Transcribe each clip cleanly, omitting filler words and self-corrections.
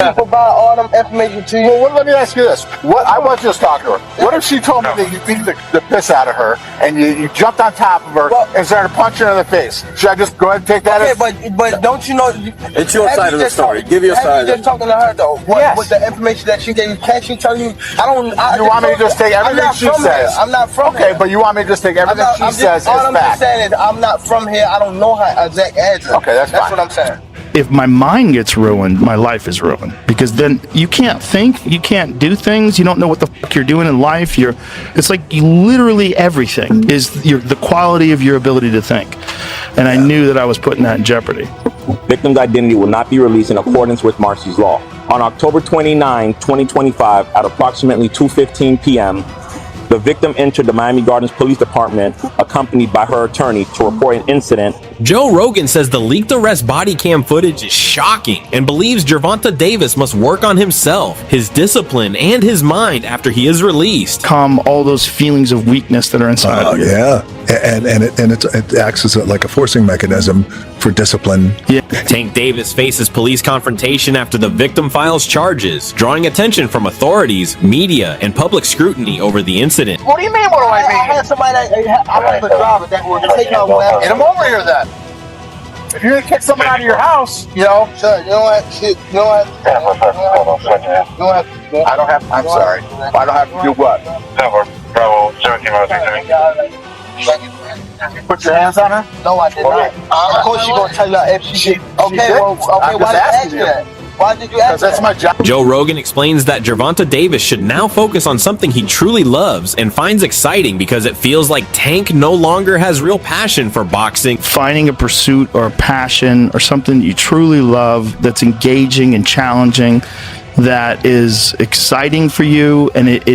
she provide all them information to you? Well, let me ask you this. What I was just talking to her. What if she told me that you beat the piss out of her and you jumped on top of her and started punching her in the face? Should I just go ahead and take that? Okay, but don't you know? It's your side of the story. Give your side. You just talking to her though. What with the information that she gave you? Can't she tell you? You want me to just take everything she says? I'm not from here. Okay, but you want me to just take everything she says as fact? All I'm just saying is I'm not from here. I don't know her exact address. Okay, that's what I'm saying. If my mind gets ruined, my life is ruined, because then you can't think, you can't do things, you don't know what the fuck you're doing in life. It's like literally everything is the quality of your ability to think. And I knew that I was putting that in jeopardy. Victim's identity will not be released in accordance with Marcy's law. On October 29, 2025, at approximately 2:15 p.m., the victim entered the Miami Gardens Police Department, accompanied by her attorney, to report an incident. Joe Rogan says the leaked arrest body cam footage is shocking and believes Gervonta Davis must work on himself, his discipline, and his mind after he is released. Calm all those feelings of weakness that are inside of you. Yeah, and it acts as like a forcing mechanism for discipline. Yeah. Tank Davis faces police confrontation after the victim files charges, drawing attention from authorities, media, and public scrutiny over the incident. What do you mean, what do I mean? I had somebody I have a driver that will take out whatever. Get him over here then. If you're gonna kick someone out of your house, sure, you know what? Shit, you know what? I don't have. I'm sorry. I don't have to do what? Bravo, 17 miles. You put your hands on her? No, I did not. Of course, she's gonna tell you if she did. Okay, well, okay, why did you ask me that? Why did you ask that? Because that's my job. Joe Rogan explains that Gervonta Davis should now focus on something he truly loves and finds exciting because it feels like Tank no longer has real passion for boxing. Finding a pursuit or a passion or something that you truly love that's engaging and challenging, that is exciting for you, and it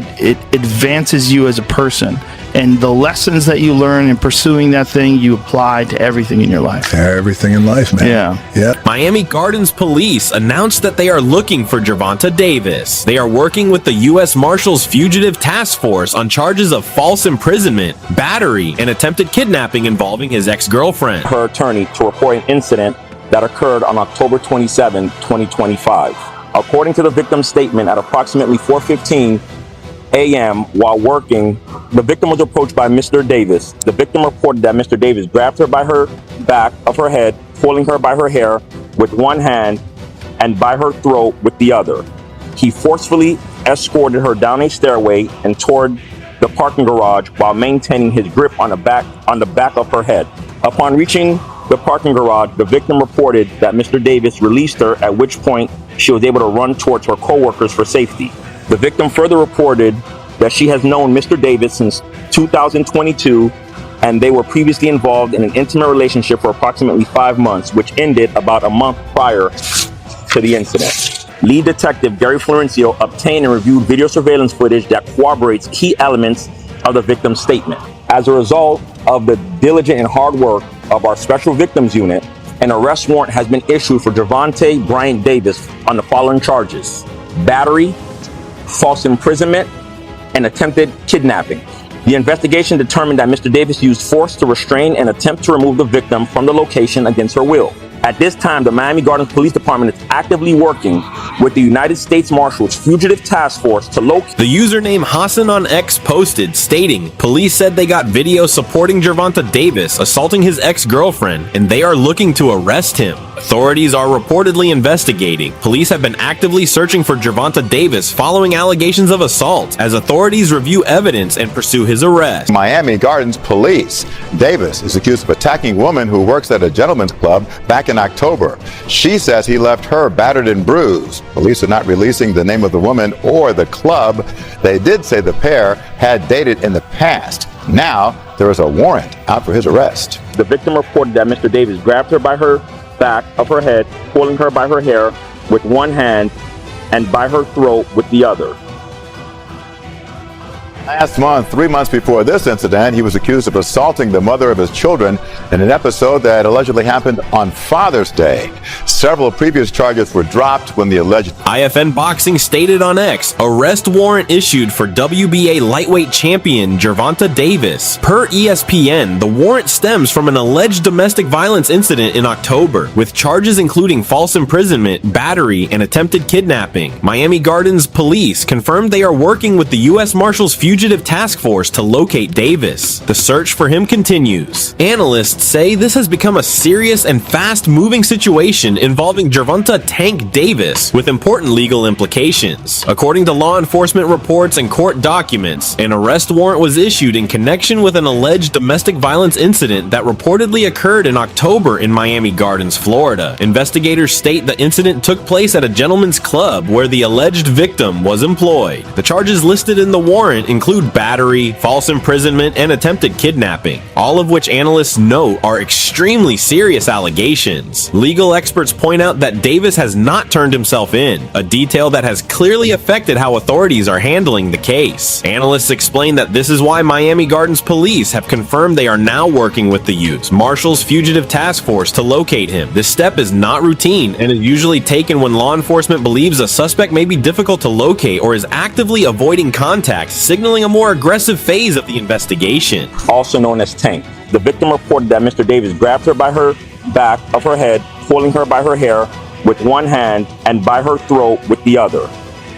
advances you as a person. And the lessons that you learn in pursuing that thing, you apply to everything in your life. Everything in life, man. Yeah. Miami Gardens police announced that they are looking for Gervonta Davis. They are working with the U.S. Marshals Fugitive Task Force on charges of false imprisonment, battery, and attempted kidnapping involving his ex-girlfriend. Her attorney to report an incident that occurred on October 27, 2025. According to the victim's statement, at approximately 4:15 a.m. while working, the victim was approached by Mr. Davis. The victim reported that Mr. Davis grabbed her by her back of her head, pulling her by her hair with one hand and by her throat with the other. He forcefully escorted her down a stairway and toward the parking garage while maintaining his grip on the back of her head. Upon reaching the parking garage, the victim reported that Mr. Davis released her, at which point she was able to run towards her co-workers for safety. The victim further reported that she has known Mr. Davis since 2022, and they were previously involved in an intimate relationship for approximately 5 months, which ended about a month prior to the incident. Lead detective Gary Florencio obtained and reviewed video surveillance footage that corroborates key elements of the victim's statement. As a result of the diligent and hard work of our Special Victims Unit, an arrest warrant has been issued for Gervonta Bryant Davis on the following charges: battery, false imprisonment, and attempted kidnapping. The investigation determined that Mr. Davis used force to restrain and attempt to remove the victim from the location against her will. At this time, the Miami Gardens Police Department is actively working with the United States Marshals Fugitive Task Force to locate. The username Hassan on X posted, stating, "Police said they got video supporting Gervonta Davis assaulting his ex-girlfriend, and they are looking to arrest him. Authorities are reportedly investigating. Police have been actively searching for Gervonta Davis following allegations of assault, as authorities review evidence and pursue his arrest." Miami Gardens Police. Davis is accused of attacking a woman who works at a gentleman's club back in October. She says he left her battered and bruised. Police are not releasing the name of the woman or the club. They did say the pair had dated in the past. Now there is a warrant out for his arrest. The victim reported that Mr. Davis grabbed her by her back of her head, pulling her by her hair with one hand and by her throat with the other. Last month, 3 months before this incident, he was accused of assaulting the mother of his children in an episode that allegedly happened on Father's Day. Several previous charges were dropped when the alleged IFN Boxing stated on X, arrest warrant issued for WBA lightweight champion Gervonta Davis. Per ESPN, the warrant stems from an alleged domestic violence incident in October, with charges including false imprisonment, battery, and attempted kidnapping. Miami Gardens police confirmed they are working with the U.S. Marshals Fugitive Task Force to locate Davis. The search for him continues. Analysts say this has become a serious and fast-moving situation involving Gervonta "Tank" Davis, with important legal implications. According to law enforcement reports and court documents, an arrest warrant was issued in connection with an alleged domestic violence incident that reportedly occurred in October in Miami Gardens, Florida. Investigators state the incident took place at a gentleman's club where the alleged victim was employed. The charges listed in the warrant include battery, false imprisonment, and attempted kidnapping, all of which analysts note are extremely serious allegations. Legal experts point out that Davis has not turned himself in, a detail that has clearly affected how authorities are handling the case. Analysts explain that this is why Miami Gardens police have confirmed they are now working with the U.S. Marshals Fugitive Task Force to locate him. This step is not routine and is usually taken when law enforcement believes a suspect may be difficult to locate or is actively avoiding contact, signaling a more aggressive phase of the investigation. Also known as Tank. The victim reported that Mr. Davis grabbed her by her back of her head, pulling her by her hair with one hand and by her throat with the other.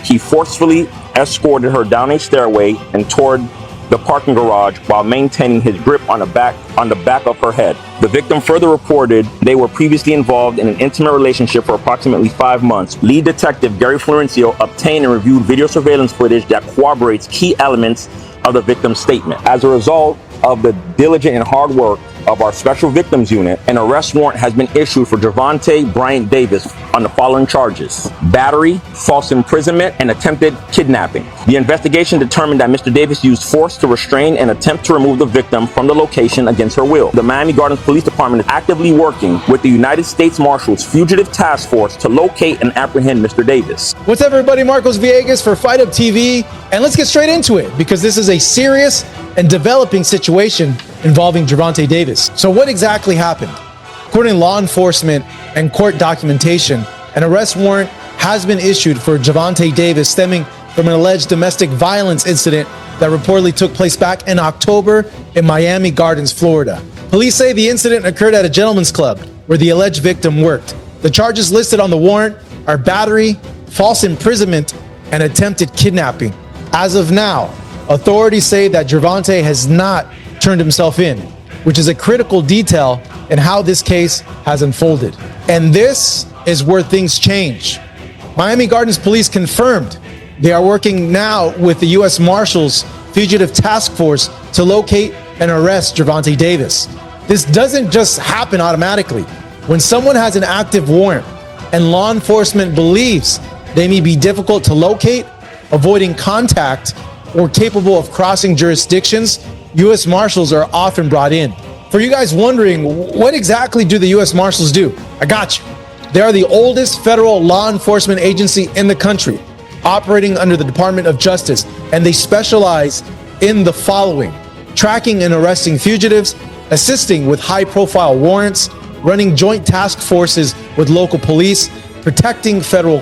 He forcefully escorted her down a stairway and toward the parking garage while maintaining his grip on the back of her head. The victim further reported they were previously involved in an intimate relationship for approximately 5 months. Lead detective Gary Florencio obtained and reviewed video surveillance footage that corroborates key elements of the victim's statement. As a result of the diligent and hard work of our Special Victims Unit, an arrest warrant has been issued for Gervonta Bryant Davis on the following charges: battery, false imprisonment, and attempted kidnapping. The investigation determined that Mr. Davis used force to restrain and attempt to remove the victim from the location against her will. The Miami Gardens Police Department is actively working with the United States Marshals Fugitive Task Force to locate and apprehend Mr. Davis. What's up, everybody? Marcos Villegas for Fight Up TV, and let's get straight into it because this is a serious and developing situation involving Gervonta Davis. So what exactly happened? According to law enforcement and court documentation, an arrest warrant has been issued for Gervonta Davis stemming from an alleged domestic violence incident that reportedly took place back in October in Miami Gardens, Florida. Police say the incident occurred at a gentleman's club where the alleged victim worked. The charges listed on the warrant are battery, false imprisonment, and attempted kidnapping. As of now, authorities say that Gervonta has not turned himself in, which is a critical detail in how this case has unfolded. And this is where things change. Miami Gardens Police confirmed they are working now with the U.S. Marshals Fugitive Task Force to locate and arrest Gervonta Davis. This doesn't just happen automatically. When someone has an active warrant and law enforcement believes they may be difficult to locate, avoiding contact, or capable of crossing jurisdictions, U.S. Marshals are often brought in. For you guys wondering, what exactly do the U.S. Marshals do? I got you. They are the oldest federal law enforcement agency in the country, operating under the Department of Justice, and they specialize in the following: tracking and arresting fugitives, assisting with high-profile warrants, running joint task forces with local police, protecting federal